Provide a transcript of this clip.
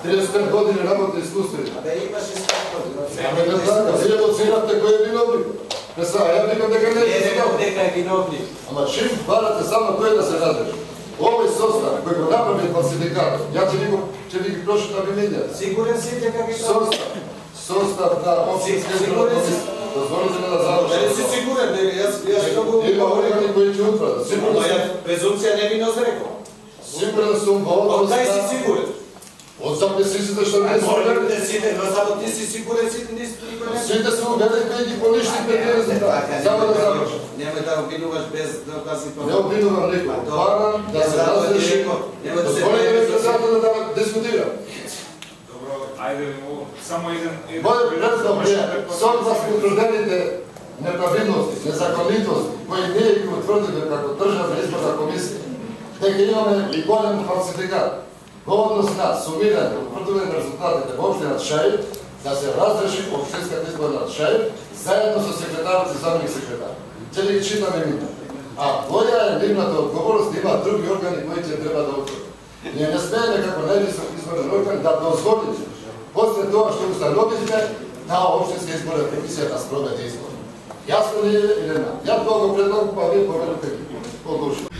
35 godina работа изкуство. Абе имаш и 100 година. Ами не така, вие оценявате кој е виновник. Не са, ја викам дека не е виновник. Дека е виновник. Ама чим барате само тој да се разреши? Овој состав кој го направи фалсификат, ја ќе ви ги прошета винења. Сигурен си дека ги Состав на општинска изборна комисија. Дозволите да завршам. Дали си сигурен? Јас многу Има органи кои ќе утврдат. Ама ја презумција невиност рекол. Сигурен сум во Од однос кај си на... сигурен? Од записите што не се уверени. Но само ти си сигурен си никој не. Сите се уверени и ги поништите тези резултати. Само да завршам. Немој да обвинуваш без докази. Не обвинувам никој. Барам да се разреши. Дозволите ми председател да дискутирам. Ајде, само еден... Мојот представ е согласно утврдените неправилности, незаконитости, кои ние ги утврдиме како државна изборна комисија, дека имаме и голем фалсификат. Во однос на сумирање, утврдување на резултатите во општина Шајев, да се разреши општинската изборна Шајев, заедно со секретарот и заменик секретар. Ќе ли ги читаме имена. А која е нивната одговорност, има други органи кои ќе треба да утврдат. Ние не смееме како највисок изборен орган да дозволиме после тоа што установивме таа општинска изборна комисија да спроведе избор. Јасно ли е или не? Ја тоа го предлагам, па вие повелите ги.